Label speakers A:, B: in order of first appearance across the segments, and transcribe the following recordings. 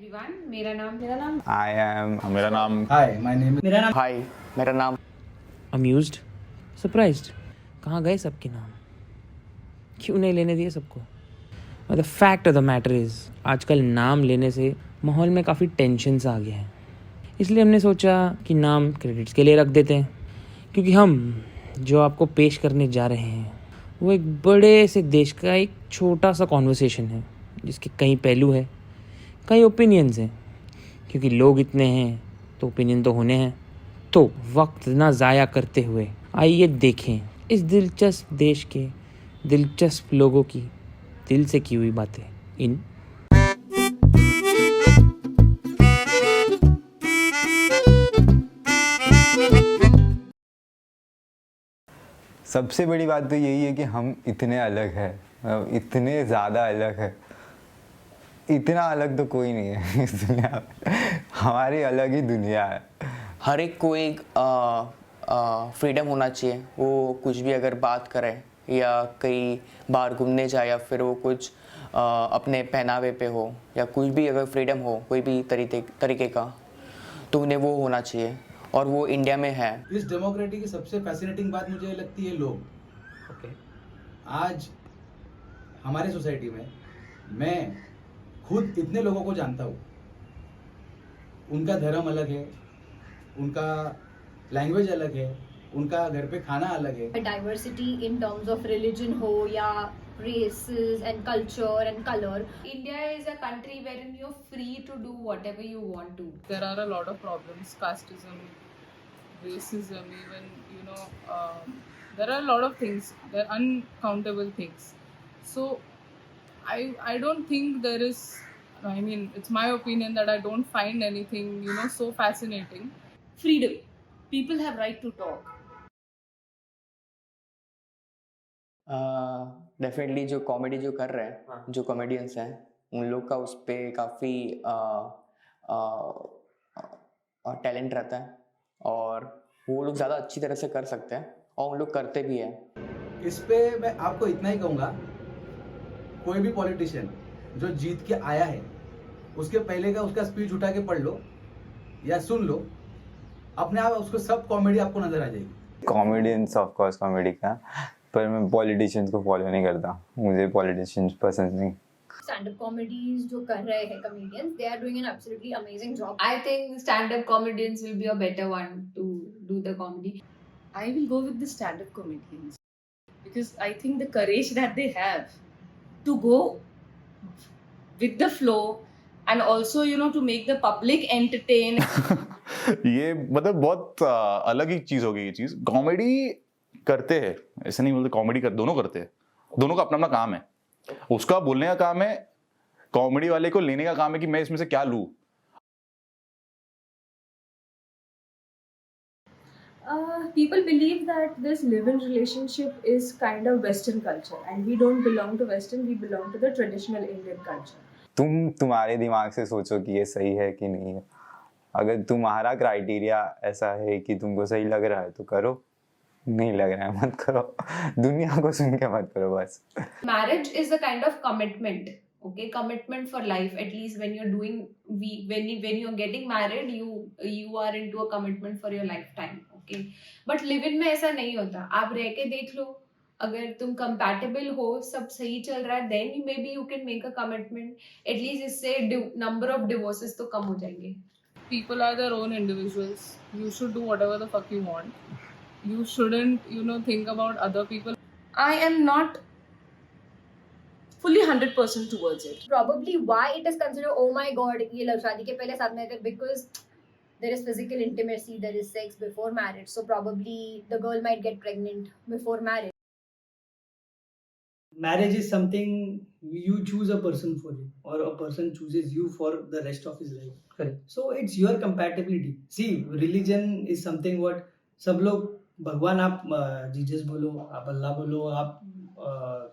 A: Everyone, मेरा नाम
B: मेरा नाम
C: हाय माय नेम
D: हाय मेरा नाम
E: अम्यूज्ड, सरप्राइज्ड, कहाँ गए सबके नाम? क्यों नहीं लेने दिए सबको? The fact of the matter is आजकल नाम लेने से माहौल में काफ़ी टेंशन आ गया है। इसलिए हमने सोचा कि नाम क्रेडिट्स के लिए रख देते हैं, क्योंकि हम जो आपको पेश करने जा रहे हैं वो एक बड़े से देश का एक छोटा सा कॉन्वर्सेशन है, जिसके कई पहलू हैं, कई ओपिनियंस हैं। क्योंकि लोग इतने हैं तो ओपिनियन तो होने हैं। तो वक्त ना ज़ाया करते हुए आइए देखें इस दिलचस्प देश के दिलचस्प लोगों की दिल से की हुई बातें इन
B: सबसे बड़ी बात तो यही है कि हम इतने अलग हैं, इतने ज़्यादा अलग है। इतना अलग तो कोई नहीं है इस दुनिया में। हमारी अलग ही दुनिया है।
D: हर एक को एक फ्रीडम होना चाहिए। वो कुछ भी अगर बात करे या कहीं बाहर घूमने जाए या फिर वो कुछ अपने पहनावे पे हो या कुछ भी अगर फ्रीडम हो कोई भी तरीके का, तो उन्हें वो होना चाहिए और वो इंडिया में है।
C: इस डेमोक्रेसी की सबसे फैसिनेटिंग बात मुझे लगती है लोग। आज हमारे सोसाइटी में मैं खुद इतने लोगों को जानता हूँ। उनका धर्म अलग है, उनका लैंग्वेज अलग है, उनका घर पे खाना अलग है।
A: diversity in terms of religion हो या races and culture and color. India is a country wherein you're free to do whatever you want to.
F: There are a lot of problems, casteism, racism, even, there are a lot of things, there are uncountable things. So I don't think there is, I mean, it's my opinion that I don't find anything, so fascinating.
G: Freedom. People have right to talk.
D: Definitely जो comedy जो कर रहे हैं, जो comedians हैं, उन लोग का उस पर काफ़ी टैलेंट रहता है और वो लोग ज़्यादा अच्छी तरह से कर सकते हैं और उन लोग करते भी हैं।
C: इस पे मैं आपको इतना ही कहूँगा, कोई भी पॉलिटिशियन जो जीत के आया है उसके पहले का उसका स्पीच उठा के पढ़ लो या सुन लो, अपने आप उसको सब कॉमेडी आपको नजर आ जाएगी।
B: कॉमेडियंस ऑफ कोर्स कॉमेडी का, पर मैं पॉलिटिशियंस को फॉलो नहीं करता। मुझे पॉलिटिशियंस पसंद नहीं।
A: Stand-up comedies जो कर रहे हैं comedians, they are doing an absolutely amazing job. I think stand-up comedians will be a better one to do the comedy.
G: I will go with the stand-up comedians because I think the courage that they have to go with the flow and also to make the public entertain.
H: ये मतलब बहुत अलग ही चीज होगी। ये चीज comedy करते हैं, ऐसे नहीं बोलते कॉमेडी कर, दोनों करते हैं, दोनों का अपना अपना काम है। उसका बोलने का काम है, कॉमेडी वाले को लेने का काम है कि मैं इसमें से क्या लूं।
I: People believe that this live-in relationship is kind of Western culture, and we don't belong to Western. We belong to the traditional Indian culture.
B: तुम्हारे दिमाग से सोचो कि ये सही है कि नहीं है। अगर तुम्हारा क्राइटेरिया ऐसा है कि तुमको सही लग रहा है तो करो, नहीं लग रहा है मत करो। दुनिया को सुन के मत करो बस।
A: Marriage is a kind of commitment. Okay, commitment for life. At least when you're doing, when you're getting married, you are into a commitment for your lifetime. Okay, but live-in में ऐसा नहीं होता। आप रह के देख लो, अगर तुम compatible हो, सब सही चल रहा है, then maybe you can make a commitment. At least इससे number of divorces तो कम हो जाएंगे।
F: People are their own individuals. You should do whatever the fuck you want. You shouldn't, think about other people.
G: I am not fully 100% towards it.
A: Probably why it is considered, oh my god, ये love शादी के पहले साथ में थे, because there is physical intimacy, there is sex before marriage, so probably the girl might get pregnant before marriage.
J: Marriage is something you choose a person for it, or a person chooses you for the rest of his life. Correct. So it's your compatibility. See, religion is something what सब लोग भगवान, आप Jesus बोलो, आप अल्लाह बोलो, आप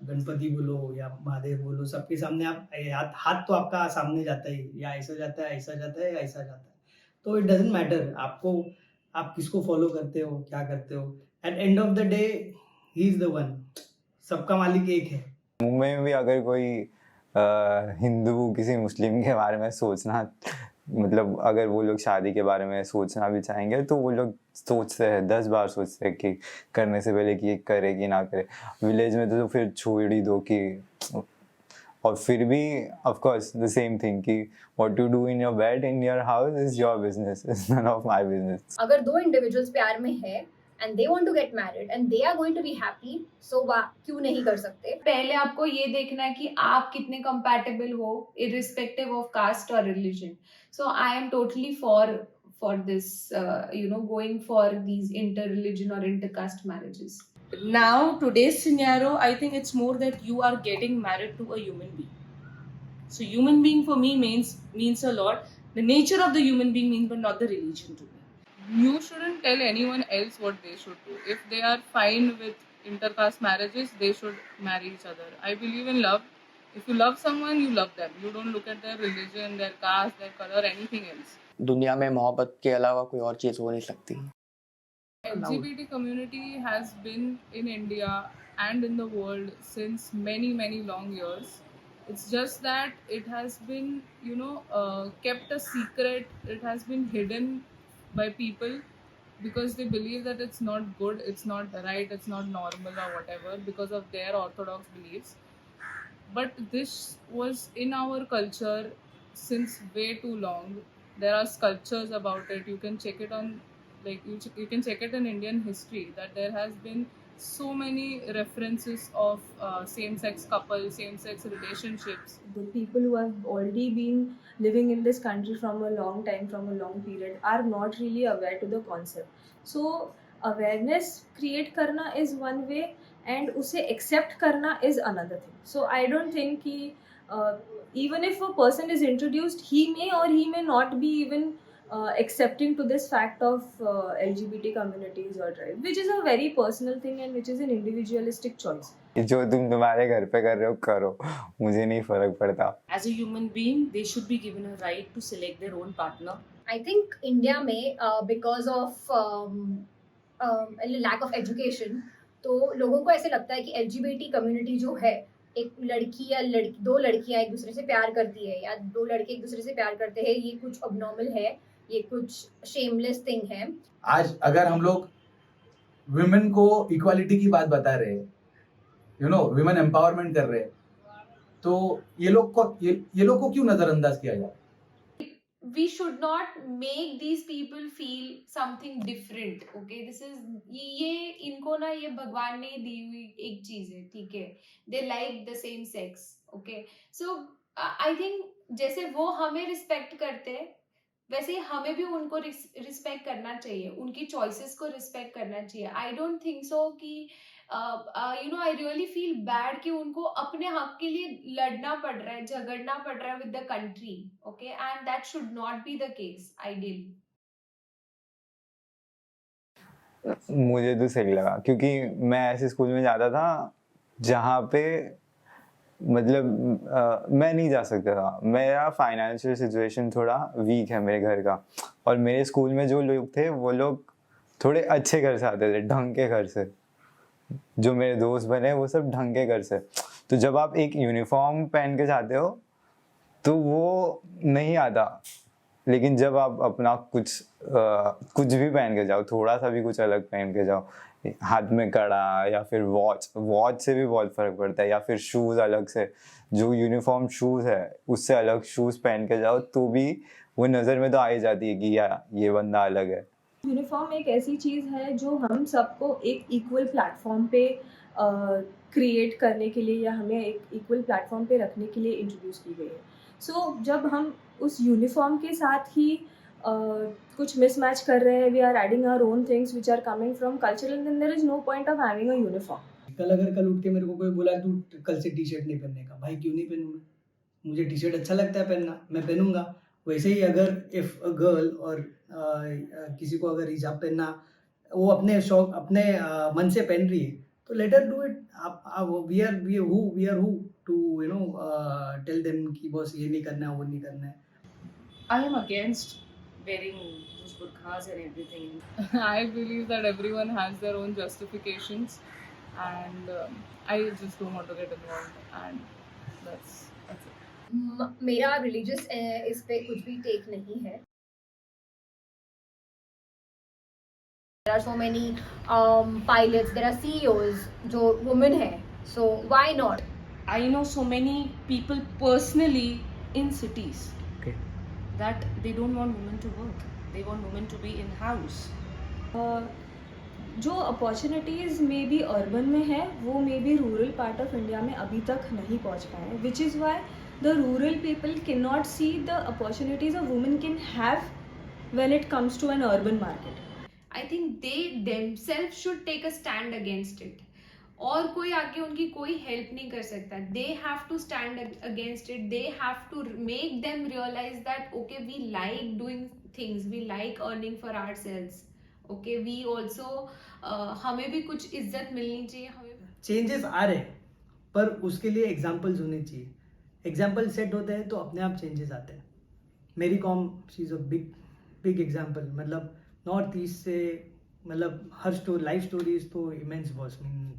J: गणपति बोलो या महादेव बोलो, सबके सामने आप हाथ तो आपका सामने जाता ही, या ऐसा जाता है, ऐसा जाता है, या ऐसा जाता है। तो इट डजंट मैटर आपको, आप किसको फॉलो करते हो, क्या करते हो। At end of the day he is the one, सबका मालिक एक है।
B: मुंबई में भी अगर कोई हिंदू किसी मुस्लिम के बारे में सोचना, मतलब अगर वो लोग शादी के बारे में सोचना भी चाहेंगे तो वो लोग सोचते हैं 10 बार सोचते हैं कि करने से पहले कि करे कि ना करे। विलेज में तो फिर छोड़ ही दो कि, और फिर भी of course the same thing कि what you do in your bed in your house is your business, is none of my business.
K: अगर दो इंडिविजुअल्स प्यार में है and they want to get married and they are going to be happy, so क्यों नहीं कर सकते?
A: पहले आपको ये देखना है कि आप कितने कंपैटिबल हो, irrespective of caste or religion. So I am totally for this, going for these inter-religion or inter-caste marriages.
G: Now today's scenario, I think it's more that you are getting married to a human being. So human being for me means a lot. The nature of the human being means, but not the religion to me.
F: You shouldn't tell anyone else what they should do. If they are fine with intercaste marriages, they should marry each other. I believe in love. If you love someone, you love them. You don't look at their religion, their caste, their color, anything else.
D: दुनिया में मोहब्बत के अलावा कोई और चीज़ हो नहीं सकती।
F: LGBT community has been in India and in the world since many long years. It's just that it has been, kept a secret. It has been hidden by people because they believe that it's not good, it's not right, it's not normal or whatever because of their orthodox beliefs. But this was in our culture since way too long. There are sculptures about it. You can check it on, you can check it in Indian history that there has been so many references of same-sex couples, same-sex relationships.
I: The people who have already been living in this country from a long time, from a long period, are not really aware to the concept. So awareness create karna is one way and उसे accept करना is another thing. So I don't think कि even if a person is introduced, he may or he may not be even accepting to this fact of LGBT communities or tribe, which is a very personal thing and which is an individualistic choice.
B: जो तुम तुम्हारे घर पे कर रहे हो करो, मुझे नहीं फर्क पड़ता।
G: As a human being, they should be given a right to select their own partner.
K: I think India में because of lack of education, तो लोगों को ऐसे लगता है कि LGBT community जो है, एक लड़की या दो लड़कियां एक दूसरे से प्यार करती है या दो लड़के एक दूसरे से प्यार करते हैं, ये कुछ abnormal है, ये कुछ shameless thing है।
C: आज अगर हम लोग women को equality की बात बता रहे हैं, women empowerment कर रहे हैं, तो ये लोग को क्यों नजरअंदाज किया जाए?
A: We should not make these people feel something different. Okay, this is ये इनको ना ये भगवान ने दी हुई एक चीज है, ठीक है? They like the same sex. Okay, so I think जैसे वो हमें रिस्पेक्ट करते हैं वैसे ही हमें भी उनको रिस्पेक्ट करना चाहिए, उनकी चॉइसेस को रिस्पेक्ट करना चाहिए। आई डोंट थिंक सो कि आई रियली फील बैड कि उनको अपने हक के लिए लड़ना पड़ रहा है, झगड़ना पड़ रहा है with the country. Okay, and that should not be the case ideally.
B: मुझे तो सही लगा क्योंकि मैं ऐसे स्कूल में जाता था जहाँ पे मतलब मैं नहीं जा सकता था, मेरा फाइनेंशियल सिचुएशन थोड़ा वीक है मेरे घर का, और मेरे स्कूल में जो लोग थे वो लोग थोड़े अच्छे घर से आते थे, ढंग के घर से। जो मेरे दोस्त बने वो सब ढंग के घर से। तो जब आप एक यूनिफॉर्म पहन के जाते हो तो वो नहीं आता, लेकिन जब आप अपना कुछ भी पहन के जाओ, थोड़ा सा भी कुछ अलग पहन के जाओ, हाथ में कड़ा या फिर वॉच से भी बहुत फर्क पड़ता है, या फिर शूज़ अलग से, जो यूनिफॉर्म शूज़ है उससे अलग शूज़ पहन के जाओ तो भी वो नज़र में तो आ ही जाती है कि ये बंदा अलग है।
I: यूनिफॉर्म एक ऐसी चीज़ है जो हम सबको एक इक्वल प्लेटफॉर्म पे क्रिएट करने के लिए या हमें एक इक्वल प्लेटफॉर्म पे रखने के लिए इंट्रोड्यूस की गई है। सो जब हम उस यूनिफॉर्म के साथ ही कुछ मिसमैच कर रहे हैं, we are adding our own things which are coming from cultural, then there is no point of having a uniform.
J: कल उठ के मेरे को कोई बोला तू कल से टी शर्ट नहीं पहनने का, भाई क्यों नहीं पहनूंगा? मुझे टी शर्ट अच्छा लगता है पहनना, मैं पहनूंगा। वैसे ही अगर इफ अ गर्ल और किसी को अगर हिजाब पहनना वो अपने शौक अपने मन से पहन रही है तो let her do it. We are who to tell them कि बॉस ये नहीं करना है वो नहीं करना है।
G: I am against wearing those burqas and everything.
F: I believe that everyone has their own justifications, and I just don't want to get involved, and that's
K: मेरा रिलीजियस इस पे कुछ भी टेक नहीं है. There are so many pilots, there are CEOs जो women है, so why not?
G: I know so many people personally in cities
E: Okay.
G: that they don't want women to work. They want women to be in house.
I: जो opportunities may be urban में है वो may be rural part of India में अभी तक नहीं पहुंच पाए, which is why the rural people can not see the opportunities a woman can have when it comes to an urban market.
A: I think they themselves should take a stand against it. और कोई आके उनकी कोई help नहीं कर सकता. They have to stand against it. They have to make them realize that okay, we like doing things, we like earning for ourselves. Okay, we also हमें भी कुछ इज्जत मिलनी चाहिए. हमें
J: चेंजेस आ रहे हैं पर उसके लिए एग्जाम्पल्स होने चाहिए. एग्जाम्पल सेट होते हैं तो अपने आप चेंजेस आते हैं. मेरी com she is a big example. मतलब नॉर्थ ईस्ट से मतलब हर लाइफ स्टोरीज तो इमेंस बॉस. मीन